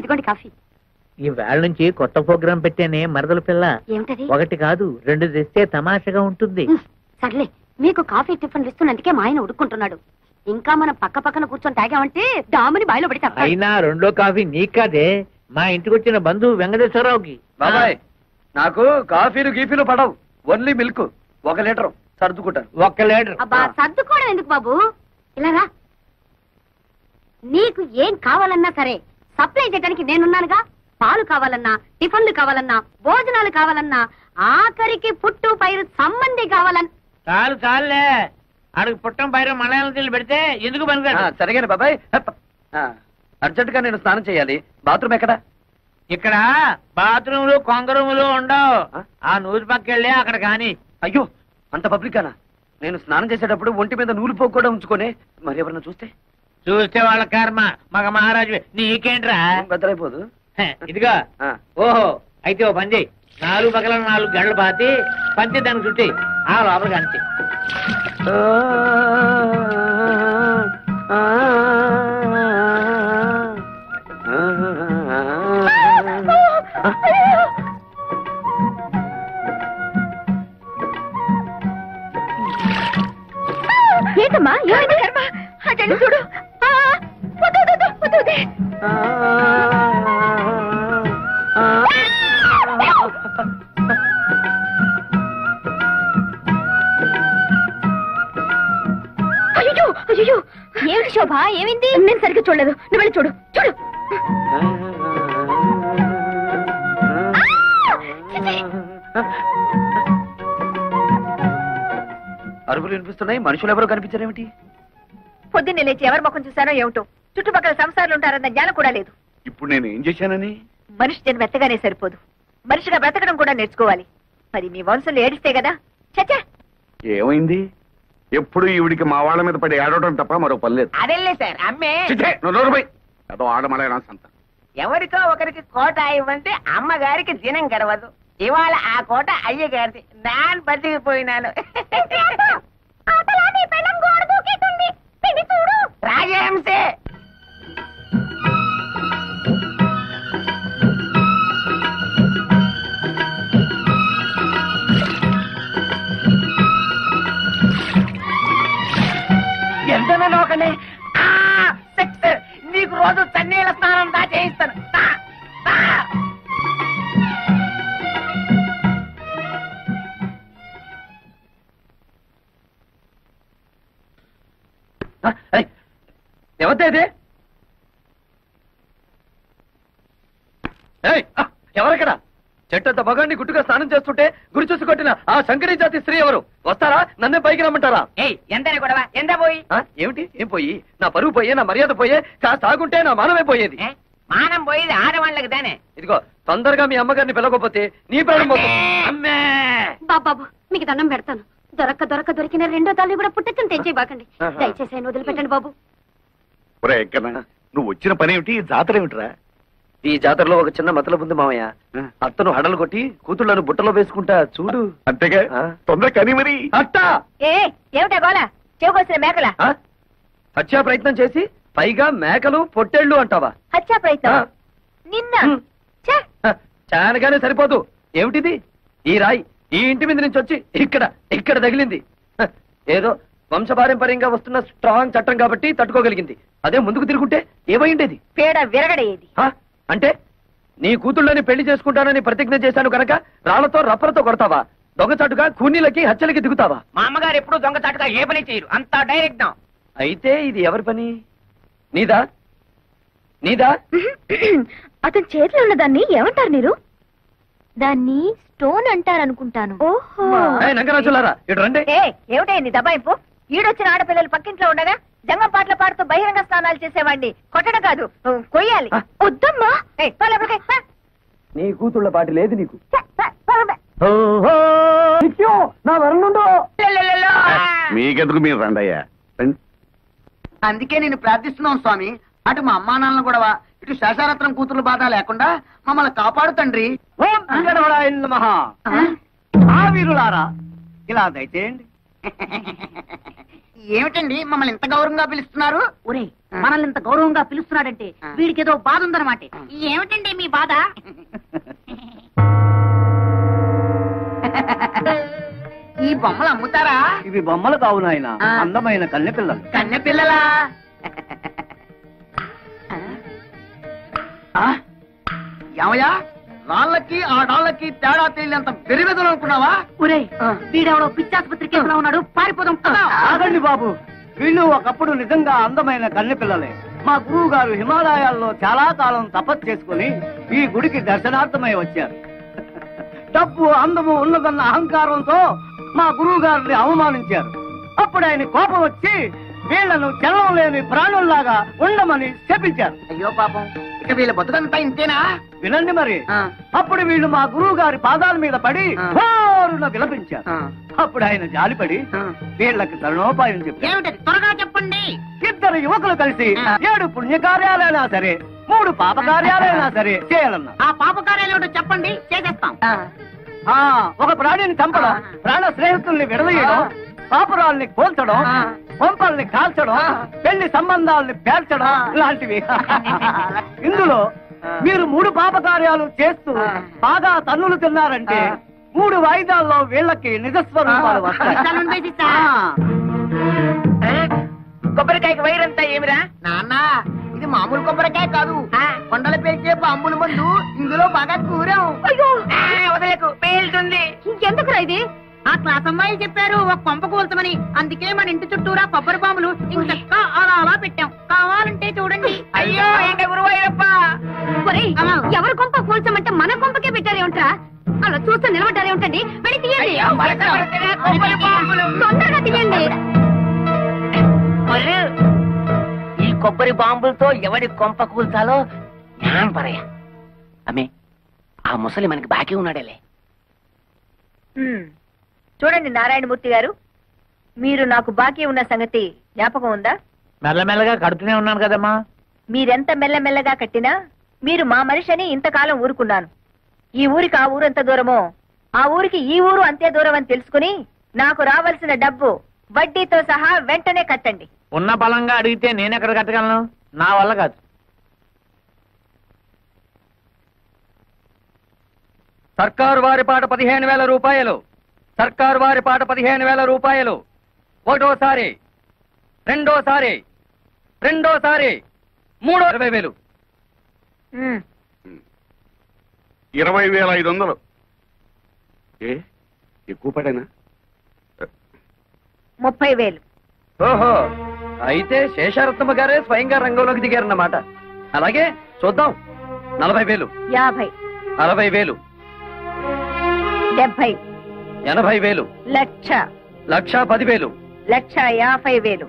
ఇదిగోండి కాఫీ. ఈ వేళ నుంచి కొత్త ప్రోగ్రాం పెట్టానే మరదల పిల్ల. ఏమిటది? 1 కాదు 2 తెస్తే తమాషగా ఉంటుంది. సర్లే, మీకు కాఫీ టిఫిన్లు ఇస్తున్నందుకే మా ఆయన ఉడుకుంటున్నాడు. ఇంకా మనం పక్క పక్కన కూర్చొని తాగామంటే డాముని బాయిలో పడి తప్ప. అయినా 2వ కాఫీ నీకాదే, మా ఇంటికి వచ్చిన బంధువు వెంకటేశ్వరరావుకి. బాబాయ్, నాకు కాఫీలు గీఫీలు పడవు, ఓన్లీ మిల్క్. 1 లీటర్ సర్దుకుంటాను. 1 లీటర్. అబ్బా, సర్దుకోవడం ఎందుకు బాబు, ఇలా రా. నీకు ఏం కావాలన్నా సరే సప్లై చేయడానికి నేనున్నానుగా. పాలు కావాలన్నా, టిఫిన్లు కావాలన్నా, భోజనాలు కావాలన్నా, ఆఖరికి పుట్టు పైరు సంబంధి కావాలన్నా. చాలు చాలులే, అడుగు పుట్టం పైన మలయాళం తీళ్ళు పెడితే ఎందుకు పనికిరాదు. సరిగానే బాబాయ్. అర్జెంట్ గా నేను స్నానం చేయాలి. బాత్రూమ్ ఎక్కడ? ఇక్కడ బాత్రూములు కొంగరూములు ఉండవు. ఆ నూరు పక్కెళ్ళి అక్కడ కాని. అయ్యో, అంత పబ్లిక్ అనా? నేను స్నానం చేసేటప్పుడు ఒంటి మీద నూలు పోగు కూడా ఉంచుకొని మరి ఎవరన్నా చూస్తే వాళ్ళ కర్మ. మగ మహారాజు నీకేంట్రా, బద్దలైపోదు. ఇదిగా. ఓహో, అయితే ఓ పని చెయ్యి, 4 పక్కల 4 గంటలు పాతి పంచి దానికి చుట్టి ఆ లోపల కంచి. ఏంటమ్మా, ఏమైంది కర్మ? అటెండి చూడు. అయ్యో అయ్యో, ఏమిటి శోభ, ఏమైంది? నేను సరిగ్గా చూడలేదు, నువ్వు వెళ్ళి చూడు. చూడు. అరుపులు వినిపిస్తున్నాయి, మనుషులు ఎవరో కనిపించారేమిటి? పొద్దున్నే లేచి ఎవరి ముఖం చూసానో ఏమిటో. చుట్టుపక్కల సంసారాలు ఉంటారన్న జ్ఞానం కూడా లేదు. ఇప్పుడు నేను ఏం చేశానని? మనిషి జన్మ మెత్తగానే సరిపోదు, మనిషిగా బ్రతకడం కూడా నేర్చుకోవాలి. మరి మీ వంశంలో ఏడిస్తే కదా. చచ్చా, ఏమైంది? ఎప్పుడు ఈవిడికి మా వాళ్ళ మీద పడి ఆడటం తప్ప మరో పర్లేదు. అదెల్లే సార్, అమ్మే అదో ఆడమలైనా సంత. ఎవరికో ఒకరికి కోట ఇవ్వంటే అమ్మగారికి దినం గడవదు. ఇవాళ ఆ కోట అయ్యగారిది. నాన్ బతికిపోయినాను. రాజహంసే. ఎంతనా నోకండి. నీకు రోజు తన్నీళ్ళ స్నానం దా చేయిస్తాను. ఎవరిది? ఎవరెక్కడ? చెట్టంత మగాన్ని గుట్టుగా స్నానం చేస్తుంటే గురి చూసి కొట్టిన ఆ శంకరీ జాతి స్త్రీ ఎవరు? వస్తారా? నన్నే పైకి రమ్మంటారా? ఎంత గొడవ, ఎంత పోయి? ఏమిటి? ఏం పోయి? నా పరువు పోయే, నా మర్యాద పోయే, కాస్త ఆగుంటే నా మానమే పోయేది. మానం పోయేది ఆడవాళ్ళకి దానే. ఇదిగో, తొందరగా మీ అమ్మగారిని పిలవకపోతే నీ ప్రాణం పోతుంది. అమ్మే బాబు, మీకు దండం పెడతాను. దొరికిన 2వ తల్లి కూడా పుట్టెత్తని తెంచేయబాకండి. దయచేసి ఆయన వదిలిపెట్టండి బాబు. నువ్వు వచ్చిన పని ఏమిటి? జాతర ఏమిట్రా? ఈ జాతరలో ఒక చిన్న మతలబు ఉంది మామయ్య. అత్తను హడలు కొట్టి కూతుళ్ళను బుట్టలో వేసుకుంటా చూడు. అంతేగా, తొందర కని మరి. అట్టా ఏమిటా గోళ? చెవుకొచ్చిన మేకల హత్యా ప్రయత్నం చేసి పైగా మేకలు పొట్టేళ్లు అంటావా? హత్యా ప్రయత్నం నిన్న చానగానే సరిపోదు. ఏమిటిది? ఈ రాయి ఈ ఇంటి మీద నుంచి వచ్చి ఇక్కడ తగిలింది. ఏదో వంశపారంపర్యంగా వస్తున్న స్ట్రాంగ్ చట్టం కాబట్టి తట్టుకోగలిగింది. అదే ముందుకు తిరుగుంటే ఏమైండేది? పేడ విరగడేది. అంటే నీ కూతుళ్ళని పెళ్లి చేసుకుంటానని ప్రతిజ్ఞ చేశాను కనుక రాళ్లతో రప్పలతో కొడతావా? దొంగచాటుగా కూనీలకి హత్యలకి దిగుతావా? మా అమ్మగారు ఎప్పుడు దొంగచాటుగా ఏ పని చేయరు, అంతా డైరెక్ట్. అయితే ఇది ఎవరి పని? నీదా? అతని చేతిలో ఉన్న దాన్ని ఏమంటారు మీరు? దాన్ని స్టోన్ అంటారనుకుంటాను. ఓహో, నంగరాజులారా ఇటు రండి. ఏమిటైంది దబాయింపు? ఈడొచ్చిన ఆడపిల్లలు పక్కింట్లో ఉండగా జంగం పాటలు పాడుతూ బహిరంగ స్నానాలు చేసేవాడిని కొట్టడం కాదు, కొయ్యాలి. వద్దమ్మా. నీ కూతుళ్ళ పాటి లేదు నీకు. మీకెందుకు? మీరు రండయ్యా. అందుకే నేను ప్రార్థిస్తున్నాం స్వామి, అటు మా అమ్మా నాన్నలు గొడవ, ఇటు శేషారత్నం కూతురు బాధ లేకుండా మమ్మల్ని కాపాడు తండ్రి. వీరులారా ఇలా దయచేయండి. ఏమిటండి మమ్మల్ని ఇంత గౌరవంగా పిలుస్తున్నారు? ఒరే, మనల్ని ఇంత గౌరవంగా పిలుస్తున్నాడంటే వీడికి ఏదో బాధ ఉందన్నమాట. ఏమిటండి మీ బాధ? ఈ బొమ్మలు అమ్ముతారా? ఇవి బొమ్మలు కావు నాయన, అందమైన కన్నె పిల్లలు. కన్నె పిల్లలా? ఏమయ్యా, రాళ్ళకి ఆ డాళ్ళకి తేడా తెలియనంత పెరివెదలు అనుకున్నావా? ఒరే, వీడెవడో పిచ్చాసుపత్రి కేసులో ఉన్నాడు, పారిపోదాం. ఆగండి బాబు, వీళ్ళు ఒకప్పుడు నిజంగా అందమైన కన్నె పిల్లలే. మా గురువు గారు హిమాలయాల్లో చాలా కాలం తపస్సు చేసుకుని ఈ గుడికి దర్శనార్థమై వచ్చారు. డబ్బు అందము ఉన్నదన్న అహంకారంతో మా గురువు గారిని అవమానించారు. అప్పుడు ఆయన కోపం వచ్చి వీళ్లను చలనం లేని ప్రాణుల్లాగా ఉండమని శపించారు. అయ్యో పాపం, ఇక వీళ్ళ బతుకంతా ఇంతేనా? వినండి మరి. అప్పుడు వీళ్ళు మా గురువు గారి పాదాల మీద పడి ఘోరున విలపించారు. అప్పుడు ఆయన జాలిపడి వీళ్ళకి తరుణోపాయం చెప్పారు. ఏమిటది? త్వరగా చెప్పండి. 2 యువకులు కలిసి 7 పుణ్యకార్యాలైనా సరే 3 పాపకార్యాలైనా సరే చేయాలన్నా. ఆ పాపకార్యాలు చెప్పండి, చేసేస్తాం. ఒక ప్రాణిని చంపడం, ప్రాణ స్నేహితుల్ని విడదీయడం, పాపురాల్ని కోల్చడం, పంపల్ని కాల్చడం, పెళ్లి సంబంధాలని పేర్చడం ఇలాంటివి. ఇందులో మీరు 3 పాపకార్యాలు చేస్తూ బాగా తన్నులు తిన్నారంటే 3 వాయిదాల్లో వీళ్ళకి నిజస్వరూపాలు వస్తాయి. కొబ్బరికాయకి వైరంతా ఏమిరా? నాన్న, ఇది మామూలు కొబ్బరికాయ కాదు, కొండల పేల్చే బాంబుల మందు. ఇందులో బాగా కూరాం. అయ్యో, వదలకు పేలుతుంది. ఇంకెందుకురా ఇది? ఆ క్లాస్ అమ్మాయిలు చెప్పారు ఒక కొంప కూల్చమని. అందుకే మన ఇంటి చుట్టూరా కొబ్బరి బాంబులు ఇంకా అలా అలా పెట్టాం. కావాలంటే చూడండి. అయ్యో, ఏంట గురువాయూరప్ప! ఎవరి కొంప కూల్చమంటే మన కొంపకే పెట్టారేమిట్రా? అలా చూస్తూ నిలబడ్డారేమిటండి? వెళ్ళి తీయండి, తొందరగా తీయండి. ఈ కొబ్బరి బాంబులతో ఎవడి కొంప కూల్చాలో జ్ఞానం పరయ్య. అమ్మే, ఆ ముసలి మనకి బాకీ ఉన్నాడేలే. చూడండి నారాయణమూర్తి గారు, మీరు నాకు బాకీ ఉన్న సంగతి జ్ఞాపకం ఉందా? మెల్లమెల్లగా కడుతూనే ఉన్నాను కదమ్మా. మీరెంత మెల్లమెల్లగా కట్టినా మీరు మా మనిషిని ఇంతకాలం ఊరుకున్నాను. ఈ ఊరికి ఆ ఊరు ఎంత దూరమో ఆ ఊరికి ఈ ఊరు అంతే దూరం అని తెలుసుకుని నాకు రావాల్సిన డబ్బు వడ్డీతో సహా వెంటనే కట్టండి. ఉన్న బలంగా అడిగితే నేనెక్కడ కట్టగలను? నా వల్ల కాదు. సర్కారు వారి పాట 15,000 రూపాయలు. సర్కారు వారి పాట 15,000 రూపాయలు. ఒకటోసారి, రెండోసారి, మూడో 20,000. 20,500. ఎక్కువ పడేనా? 30,000. ఓహో, అయితే శేషారత్నమ్మ గారే స్వయంగా రంగంలోకి దిగారన్నమాట. అలాగే చూద్దాం. 40,000, 50, 60,000, 70, 80,000, 1,00,000, 1,10,000,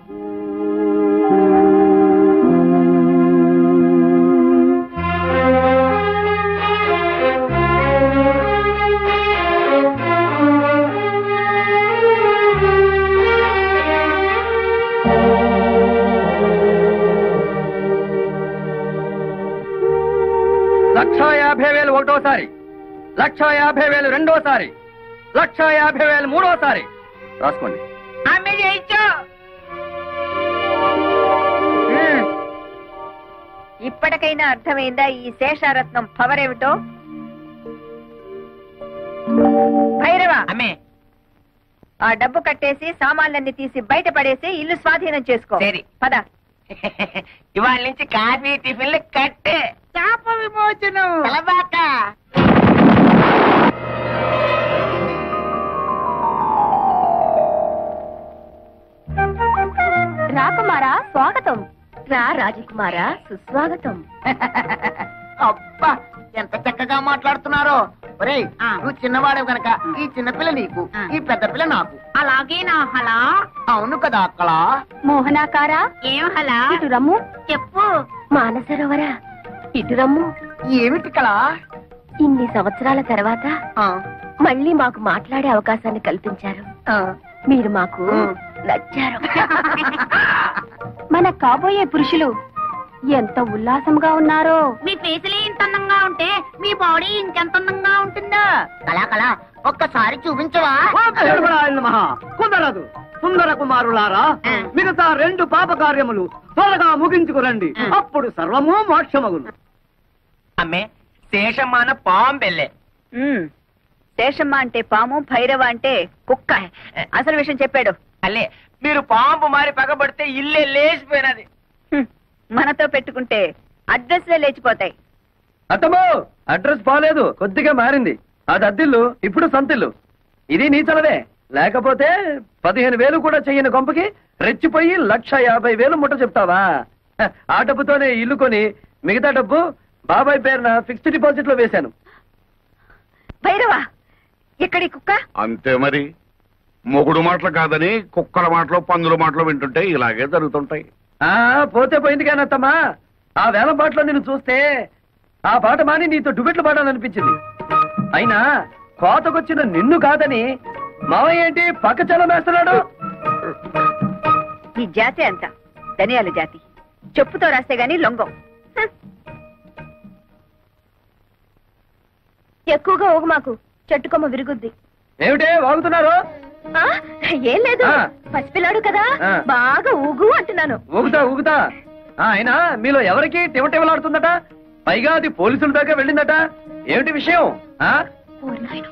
1,50,000. ఒకటోసారి, 1,50,000 రెండోసారి, 1,50,000 మూడోసారి. రాసుకోండి. ఇప్పటికైనా అర్థమైందా ఈ శేషారత్నం పవర్ ఏమిటో? భైరవా, అమ్మే, ఆ డబ్బు కట్టేసి సామాన్లన్నీ తీసి బయట పడేసి ఇల్లు స్వాధీనం చేసుకో. సరే. పద. ఇవాళ నుంచి కాఫీ టిఫిన్లు కట్టే. శాప విమోచనం. తలబాక. రాకుమారా స్వాగతం. రా రాజకుమారా సుస్వాగతం. అబ్బా, ఎంత చక్కగా మాట్లాడుతున్నారో. ఒరేయ్, నువ్వు చిన్నవాడవు గనక ఈ చిన్నపిల్ల నీకు, ఈ పెద్ద పిల్ల నాకు. అలాగే నా హలా. అవును కదా అక్కడ. మోహనాకారా, ఏం హలా? ఇటు రమ్ము. చెప్పు. మానసరోవరా, ఇటు రమ్ము. ఏమిటి కళ? ఇన్ని సంవత్సరాల తర్వాత మళ్ళీ మాకు మాట్లాడే అవకాశాన్ని కల్పించారు. మీరు మాకు నచ్చారు. మన కాబోయే పురుషులు ఎంత ఉల్లాసంగా ఉన్నారో. మీ ఫేసులే ఇంత అందంగా ఉంటే మీ బాడీ ఇంకెంత అందంగా ఉంటుందో. కళా ఒక్కసారి చూపించవా? కుదరదు. సుందర కుమారులారా, మిగతా 2 పాప కార్యములు త్వరగా ముగించుకురండి. అప్పుడు సర్వము మోక్షమగును. అమ్మే శేషమాన పాంబెల్లే. శేషమ్మ అంటే పాము, భైరవ అంటే కుక్క. అసలు విషయం చెప్పాడు. అల్లే మీరు పాంపు మారి పగబడితే ఇల్లే లేచిపోయినది. మనతో పెట్టుకుంటే అడ్రస్లే లేచిపోతాయి. అత్తమ్మో, అడ్రస్ బాలేదు, కొద్దిగా మారింది. అది అద్దిల్లు, ఇప్పుడు సొంతిల్లు. ఇది నీ చలవే. లేకపోతే 15,000 కూడా చెయ్యని కొంపకి రెచ్చిపోయి 1,50,000 ముట్ట చెప్తావా? ఆ డబ్బుతోనే ఇల్లు కొని మిగతా డబ్బు బాబాయ్ పేరున ఫిక్స్డ్ డిపాజిట్ లో వేశాను. భైరవ, ఎక్కడి కుక్క? అంతే మరి. మొగుడు మాటలు కాదని కుక్కల మాటలు పందుల మాటలు వింటుంటే ఇలాగే జరుగుతుంటాయి. పోతే పోయింది కానీ అత్తమ్మా, ఆ వేలం పాటలో నిన్ను చూస్తే ఆ పాట మాని నీతో డుబెట్లు పాడాలనిపించింది. అయినా కోతకొచ్చిన నిన్ను కాదని మావయ్య ఏంటి పక్క చలం వేస్తున్నాడు? ఈ జాతి అంతా ధనియాల జాతి. చెప్పుతో రాస్తే గాని లొంగం. ఎక్కువగా ఊగు మాకు, చెట్టుకొమ్మ విరుగుద్ది. ఏమిటే వాగుతున్నారు? ఏం లేదు, ఆ. పసిపిల్లాడు కదా, ఆ. బాగా ఊగు అంటున్నాను. ఊగుతా. అయినా మీలో ఎవరికి టివటివలాడుతుందట? పైగా అది పోలీసుల దాకా వెళ్ళిందట. ఏమిటి విషయం? ఓరి నాయనో.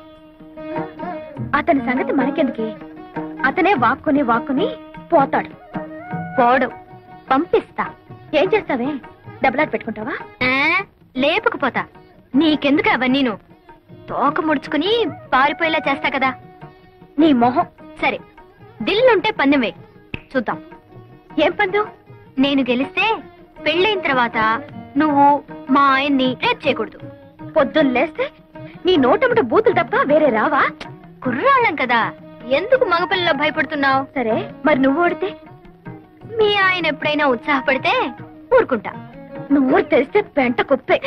అతని సంగతి మనకెందుకే? అతనే వాక్కుని పోతాడు. పోడు, పంపిస్తా. ఏం చేస్తావే? డబ్బులాట పెట్టుకుంటావా? లేపుకుపోతా. నీకెందుకు అవన్నీను? తోక ముడుచుకుని పారిపోయేలా చేస్తా కదా. నీ మొహం. సరే, దిల్లుంటే పందెం చూద్దాం. ఏం పందెం? నేను గెలిస్తే పెళ్ళైన తర్వాత నువ్వు మా ఆయన్ని రేప్ చేయకూడదు. పొద్దున్న లేస్తే నీ నోటముట బూతులు తప్ప వేరే రావా? కుర్రాళ్ళం కదా, ఎందుకు మగపిల్లలో భయపడుతున్నావు? సరే, మరి నువ్వు ఓడితే? మీ ఆయన ఎప్పుడైనా ఉత్సాహపడితే ఊరుకుంటా. నువ్వు తెలిస్తే పెంట కుప్పే.